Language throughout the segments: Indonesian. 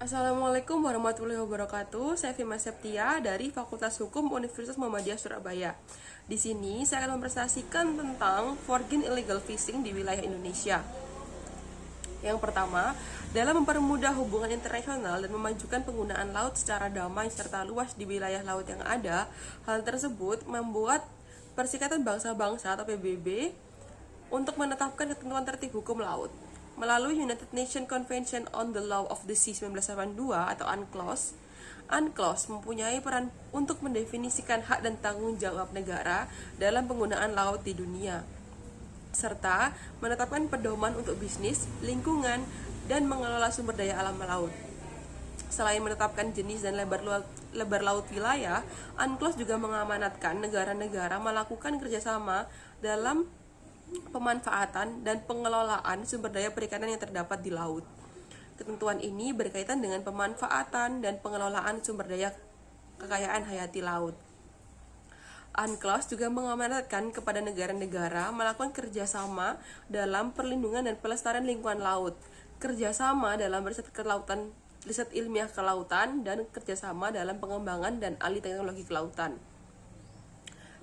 Assalamualaikum warahmatullahi wabarakatuh. Saya Fima Septia dari Fakultas Hukum Universitas Muhammadiyah Surabaya. Di sini saya akan mempresentasikan tentang foreign illegal fishing di wilayah Indonesia. Yang pertama, dalam mempermudah hubungan internasional dan memajukan penggunaan laut secara damai serta luas di wilayah laut yang ada, hal tersebut membuat Perserikatan Bangsa-Bangsa atau PBB untuk menetapkan ketentuan tertib hukum laut. Melalui United Nations Convention on the Law of the Sea 1982 atau UNCLOS, UNCLOS mempunyai peran untuk mendefinisikan hak dan tanggung jawab negara dalam penggunaan laut di dunia, serta menetapkan pedoman untuk bisnis, lingkungan, dan mengelola sumber daya alam laut. Selain menetapkan jenis dan lebar laut wilayah, UNCLOS juga mengamanatkan negara-negara melakukan kerjasama dalam pemanfaatan dan pengelolaan sumber daya perikanan yang terdapat di laut. Ketentuan ini berkaitan dengan pemanfaatan dan pengelolaan sumber daya kekayaan hayati laut. UNCLOS juga mengamanatkan kepada negara-negara melakukan kerjasama dalam perlindungan dan pelestarian lingkungan laut, kerjasama dalam riset ilmiah kelautan, dan kerjasama dalam pengembangan dan alih teknologi kelautan.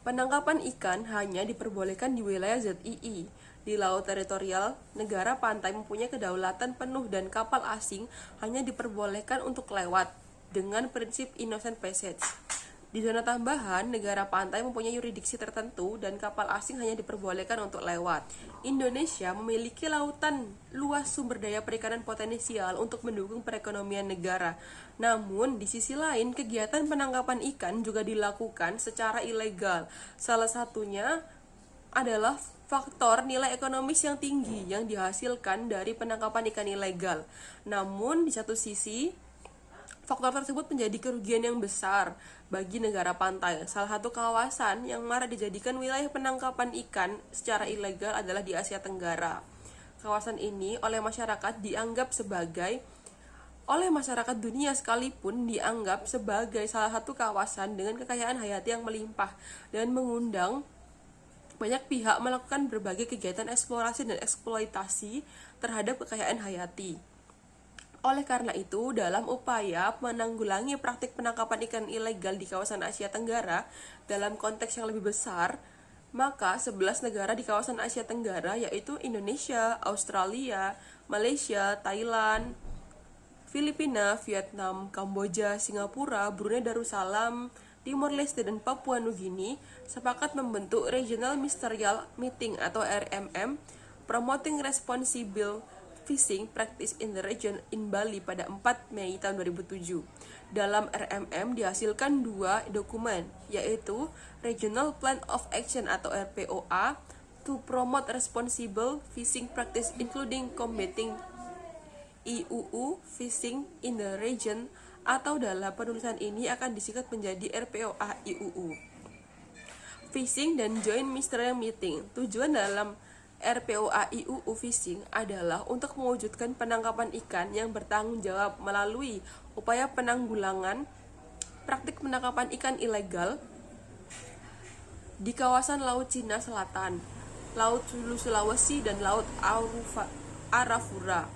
Penangkapan ikan hanya diperbolehkan di wilayah ZII. Di laut teritorial, negara pantai mempunyai kedaulatan penuh dan kapal asing hanya diperbolehkan untuk lewat dengan prinsip innocent passage. Di zona tambahan, negara pantai mempunyai yurisdiksi tertentu dan kapal asing hanya diperbolehkan untuk lewat. Indonesia memiliki lautan luas sumber daya perikanan potensial untuk mendukung perekonomian negara. Namun, di sisi lain, kegiatan penangkapan ikan juga dilakukan secara ilegal. Salah satunya adalah faktor nilai ekonomis yang tinggi yang dihasilkan dari penangkapan ikan ilegal. Namun, di satu sisi, faktor tersebut menjadi kerugian yang besar bagi negara pantai. Salah satu kawasan yang marak dijadikan wilayah penangkapan ikan secara ilegal adalah di Asia Tenggara. Kawasan ini oleh masyarakat dunia sekalipun dianggap sebagai salah satu kawasan dengan kekayaan hayati yang melimpah dan mengundang banyak pihak melakukan berbagai kegiatan eksplorasi dan eksploitasi terhadap kekayaan hayati. Oleh karena itu, dalam upaya menanggulangi praktik penangkapan ikan ilegal di kawasan Asia Tenggara dalam konteks yang lebih besar, maka 11 negara di kawasan Asia Tenggara yaitu Indonesia, Australia, Malaysia, Thailand, Filipina, Vietnam, Kamboja, Singapura, Brunei Darussalam, Timor Leste, dan Papua Nugini sepakat membentuk Regional Ministerial Meeting atau RMM Promoting Responsible Fishing Practice in the Region in Bali pada 4 Mei tahun 2007. Dalam RMM dihasilkan dua dokumen, yaitu Regional Plan of Action atau RPOA to promote responsible fishing practice including combating IUU fishing in the region, atau dalam penulisan ini akan disingkat menjadi RPOA IUU Fishing dan Joint Ministerial Meeting. Tujuan dalam RPOA IUU Fishing adalah untuk mewujudkan penangkapan ikan yang bertanggung jawab melalui upaya penanggulangan praktik penangkapan ikan ilegal di kawasan Laut Cina Selatan, Laut Sulawesi, dan Laut Arafura.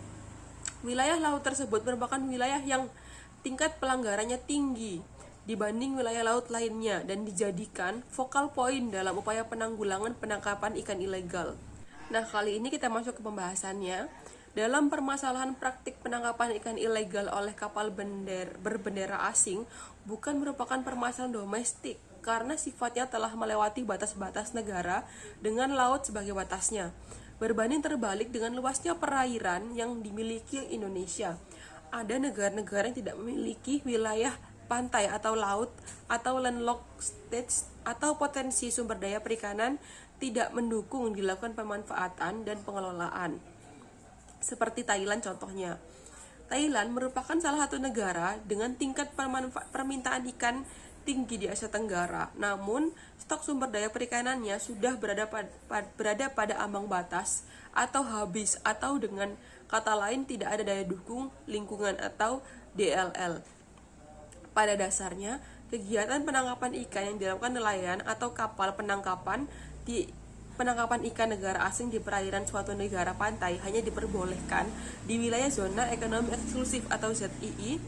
Wilayah laut tersebut merupakan wilayah yang tingkat pelanggarannya tinggi dibanding wilayah laut lainnya dan dijadikan focal point dalam upaya penanggulangan penangkapan ikan ilegal. Nah, kali ini kita masuk ke pembahasannya. Dalam permasalahan praktik penangkapan ikan ilegal oleh kapal berbendera asing bukan merupakan permasalahan domestik karena sifatnya telah melewati batas-batas negara dengan laut sebagai batasnya. Berbanding terbalik dengan luasnya perairan yang dimiliki Indonesia, ada negara-negara yang tidak memiliki wilayah pantai atau laut atau landlocked states atau potensi sumber daya perikanan tidak mendukung dilakukan pemanfaatan dan pengelolaan. Seperti Thailand contohnya. Thailand merupakan salah satu negara dengan tingkat permintaan ikan tinggi di Asia Tenggara. Namun, stok sumber daya perikanannya sudah berada pada ambang batas atau habis, atau dengan kata lain tidak ada daya dukung lingkungan atau DLL. Pada dasarnya, kegiatan penangkapan ikan yang dilakukan nelayan atau kapal penangkapan penangkapan ikan negara asing di perairan suatu negara pantai hanya diperbolehkan di wilayah zona ekonomi eksklusif atau ZII.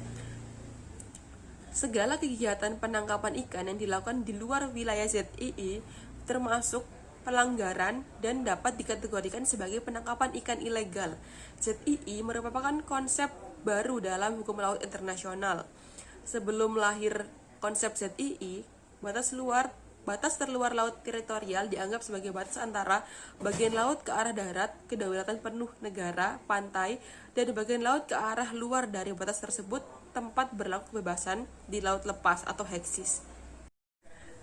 Segala kegiatan penangkapan ikan yang dilakukan di luar wilayah ZII termasuk pelanggaran dan dapat dikategorikan sebagai penangkapan ikan ilegal. ZII merupakan konsep baru dalam hukum laut internasional. Sebelum lahir konsep ZII, batas terluar laut teritorial dianggap sebagai batas antara bagian laut ke arah darat, kedaulatan penuh negara, pantai, dan bagian laut ke arah luar dari batas tersebut, tempat berlaku kebebasan di laut lepas atau heksis.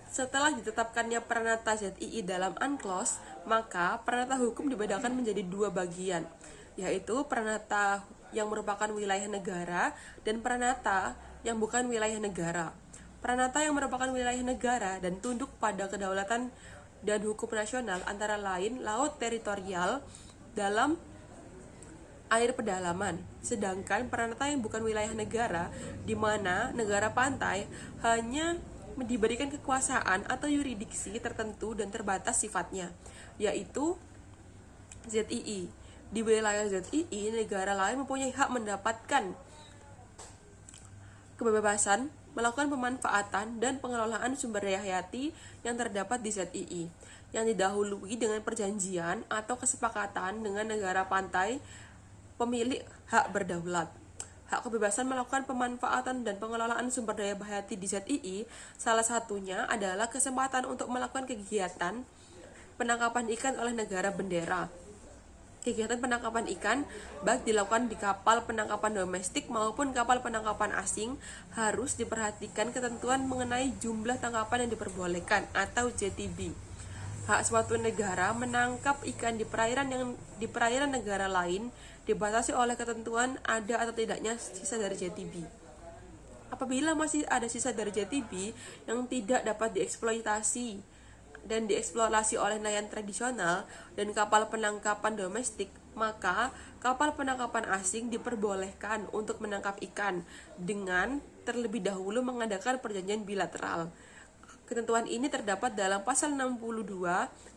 Setelah ditetapkannya Pranata ZII dalam UNCLOS, maka Pranata hukum dibedakan menjadi dua bagian, yaitu Pranata yang merupakan wilayah negara dan Pranata yang bukan wilayah negara. Pranata yang merupakan wilayah negara dan tunduk pada kedaulatan dan hukum nasional antara lain laut teritorial dalam air pedalaman. Sedangkan Pranata yang bukan wilayah negara, di mana negara pantai hanya diberikan kekuasaan atau yurisdiksi tertentu dan terbatas sifatnya, yaitu ZII. Di wilayah ZII, negara lain mempunyai hak mendapatkan kebebasan melakukan pemanfaatan dan pengelolaan sumber daya hayati yang terdapat di ZII, yang didahului dengan perjanjian atau kesepakatan dengan negara pantai pemilik hak berdaulat. Hak kebebasan melakukan pemanfaatan dan pengelolaan sumber daya hayati di ZII salah satunya adalah kesempatan untuk melakukan kegiatan penangkapan ikan oleh negara bendera. Kegiatan penangkapan ikan, baik dilakukan di kapal penangkapan domestik maupun kapal penangkapan asing, harus diperhatikan ketentuan mengenai jumlah tangkapan yang diperbolehkan atau JTB. Hak suatu negara menangkap ikan di perairan negara lain dibatasi oleh ketentuan ada atau tidaknya sisa dari JTB. Apabila masih ada sisa dari JTB yang tidak dapat dieksploitasi dan dieksplorasi oleh nelayan tradisional dan kapal penangkapan domestik, maka kapal penangkapan asing diperbolehkan untuk menangkap ikan dengan terlebih dahulu mengadakan perjanjian bilateral. Ketentuan ini terdapat dalam pasal 62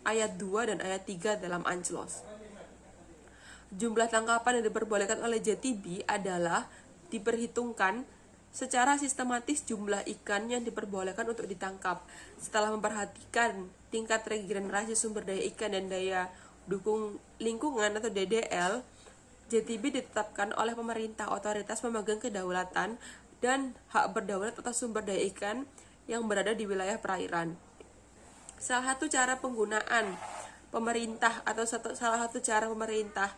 ayat 2 dan ayat 3 dalam UNCLOS. Jumlah tangkapan yang diperbolehkan oleh JTB adalah diperhitungkan secara sistematis jumlah ikan yang diperbolehkan untuk ditangkap. Setelah memperhatikan tingkat regenerasi sumber daya ikan dan daya dukung lingkungan atau DDL, JTB ditetapkan oleh pemerintah otoritas pemegang kedaulatan dan hak berdaulat atas sumber daya ikan yang berada di wilayah perairan. Salah satu cara pemerintah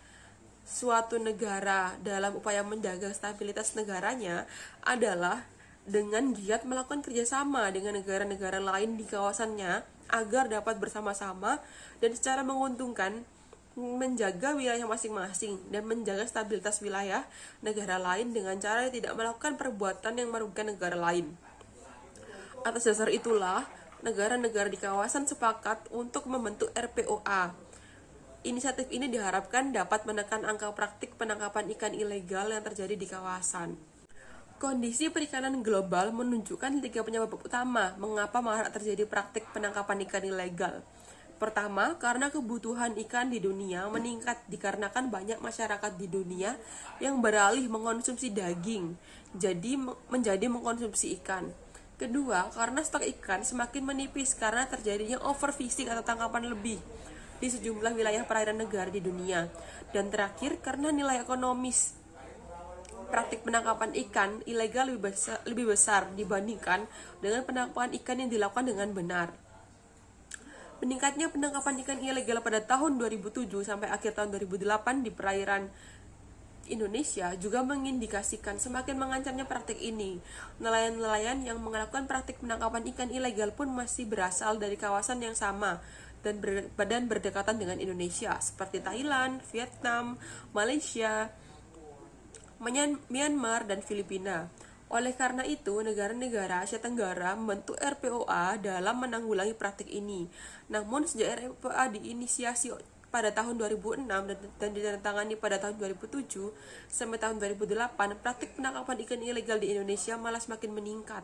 suatu negara dalam upaya menjaga stabilitas negaranya adalah dengan giat melakukan kerjasama dengan negara-negara lain di kawasannya agar dapat bersama-sama dan secara menguntungkan menjaga wilayah masing-masing dan menjaga stabilitas wilayah negara lain dengan cara tidak melakukan perbuatan yang merugikan negara lain. Atas dasar itulah, negara-negara di kawasan sepakat untuk membentuk RPOA. Inisiatif ini diharapkan dapat menekan angka praktik penangkapan ikan ilegal yang terjadi di kawasan. Kondisi perikanan global menunjukkan 3 penyebab utama mengapa marak terjadi praktik penangkapan ikan ilegal. Pertama, karena kebutuhan ikan di dunia meningkat dikarenakan banyak masyarakat di dunia yang beralih mengkonsumsi daging, menjadi mengkonsumsi ikan. Kedua, karena stok ikan semakin menipis karena terjadinya overfishing atau tangkapan lebih di sejumlah wilayah perairan negara di dunia. Dan terakhir, karena nilai ekonomis praktik penangkapan ikan ilegal lebih besar dibandingkan dengan penangkapan ikan yang dilakukan dengan benar. Meningkatnya penangkapan ikan ilegal pada tahun 2007 sampai akhir tahun 2008 di perairan Indonesia juga mengindikasikan semakin mengancamnya praktik ini. Nelayan-nelayan yang melakukan praktik penangkapan ikan ilegal pun masih berasal dari kawasan yang sama dan berdekatan dengan Indonesia, seperti Thailand, Vietnam, Malaysia, Myanmar, dan Filipina. Oleh karena itu, negara-negara Asia Tenggara membentuk RPOA dalam menanggulangi praktik ini. Namun, sejak RPOA diinisiasi pada tahun 2006 dan ditandatangani pada tahun 2007 sampai tahun 2008, praktik penangkapan ikan ilegal di Indonesia malah semakin meningkat.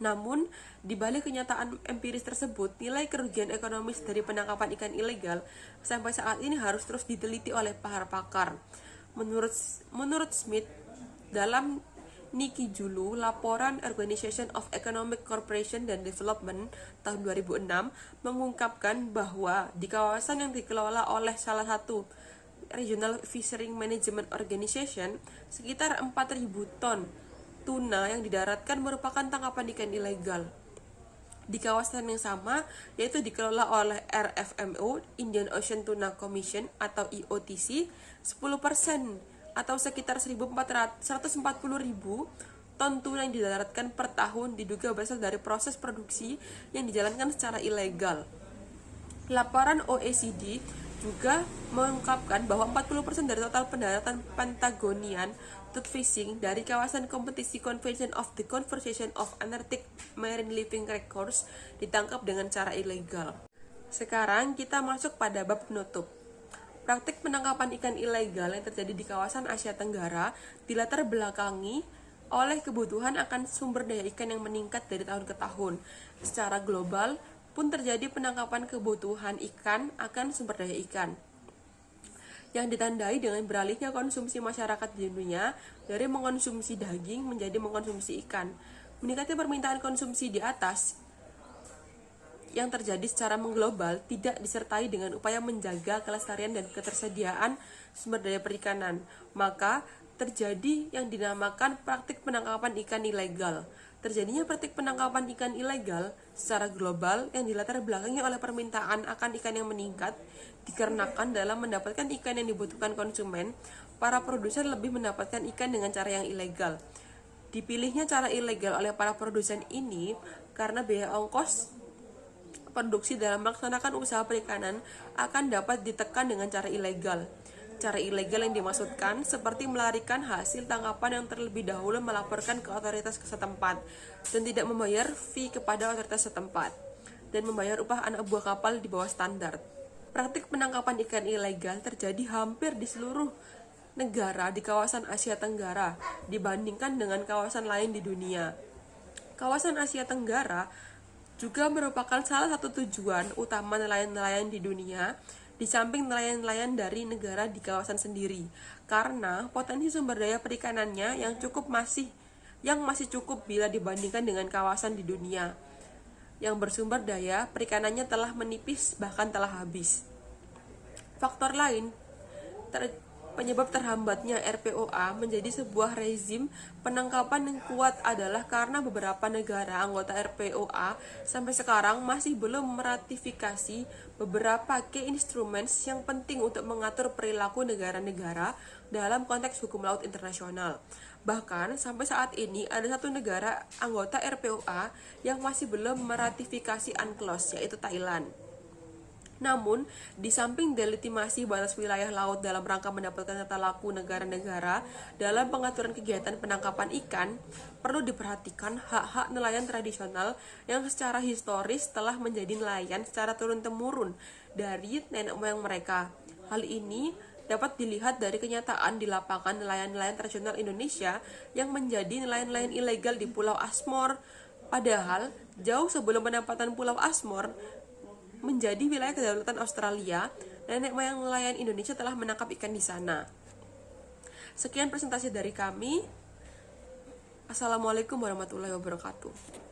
Namun, di balik kenyataan empiris tersebut, nilai kerugian ekonomis dari penangkapan ikan ilegal sampai saat ini harus terus diteliti oleh para pakar. Menurut Smith, dalam Niki Julu, laporan Organization of Economic Cooperation and Development tahun 2006 mengungkapkan bahwa di kawasan yang dikelola oleh salah satu Regional Fishery Management Organization, sekitar 4.000 ton tuna yang didaratkan merupakan tangkapan ikan ilegal. Di kawasan yang sama, yaitu dikelola oleh RFMO, Indian Ocean Tuna Commission atau IOTC, 10% atau sekitar 140.000 ton tuna yang didaratkan per tahun diduga berasal dari proses produksi yang dijalankan secara ilegal. Laporan OECD juga mengungkapkan bahwa 40% dari total pendaratan Patagonian tooth fishing dari kawasan kompetisi Convention of the Conservation of Antarctic Marine Living Records ditangkap dengan cara ilegal. Sekarang kita masuk pada bab penutup. Praktik penangkapan ikan ilegal yang terjadi di kawasan Asia Tenggara dilatar belakangi oleh kebutuhan akan sumber daya ikan yang meningkat dari tahun ke tahun. Secara global pun terjadi penangkapan kebutuhan ikan akan sumber daya ikan, yang ditandai dengan beralihnya konsumsi masyarakat di dunia dari mengkonsumsi daging menjadi mengkonsumsi ikan. Meningkatnya permintaan konsumsi di atas yang terjadi secara mengglobal tidak disertai dengan upaya menjaga kelestarian dan ketersediaan sumber daya perikanan. Maka terjadi yang dinamakan praktik penangkapan ikan ilegal. Terjadinya praktik penangkapan ikan ilegal secara global yang dilatar belakangi oleh permintaan akan ikan yang meningkat dikarenakan dalam mendapatkan ikan yang dibutuhkan konsumen, para produsen lebih mendapatkan ikan dengan cara yang ilegal. Dipilihnya cara ilegal oleh para produsen ini karena biaya ongkos produksi dalam melaksanakan usaha perikanan akan dapat ditekan dengan cara ilegal. Cara ilegal yang dimaksudkan seperti melarikan hasil tangkapan yang terlebih dahulu melaporkan ke otoritas setempat dan tidak membayar fee kepada otoritas setempat dan membayar upah anak buah kapal di bawah standar. Praktik penangkapan ikan ilegal terjadi hampir di seluruh negara di kawasan Asia Tenggara dibandingkan dengan kawasan lain di dunia. Kawasan Asia Tenggara juga merupakan salah satu tujuan utama nelayan-nelayan di dunia, di samping nelayan-nelayan dari negara di kawasan sendiri, karena potensi sumber daya perikanannya yang masih cukup bila dibandingkan dengan kawasan di dunia yang bersumber daya perikanannya telah menipis bahkan telah habis. Faktor lain penyebab terhambatnya RPOA menjadi sebuah rezim penangkapan yang kuat adalah karena beberapa negara anggota RPOA sampai sekarang masih belum meratifikasi beberapa key instruments yang penting untuk mengatur perilaku negara-negara dalam konteks hukum laut internasional. Bahkan sampai saat ini ada satu negara anggota RPOA yang masih belum meratifikasi UNCLOS, yaitu Thailand. Namun, di samping delegitimasi batas wilayah laut dalam rangka mendapatkan tata laku negara-negara dalam pengaturan kegiatan penangkapan ikan, perlu diperhatikan hak-hak nelayan tradisional yang secara historis telah menjadi nelayan secara turun-temurun dari nenek moyang mereka. Hal ini dapat dilihat dari kenyataan di lapangan nelayan-nelayan tradisional Indonesia yang menjadi nelayan-nelayan ilegal di Pulau Asmor. Padahal, jauh sebelum penempatan Pulau Asmor menjadi wilayah kedaulatan Australia, nenek moyang nelayan Indonesia telah menangkap ikan di sana. Sekian presentasi dari kami. Assalamualaikum warahmatullahi wabarakatuh.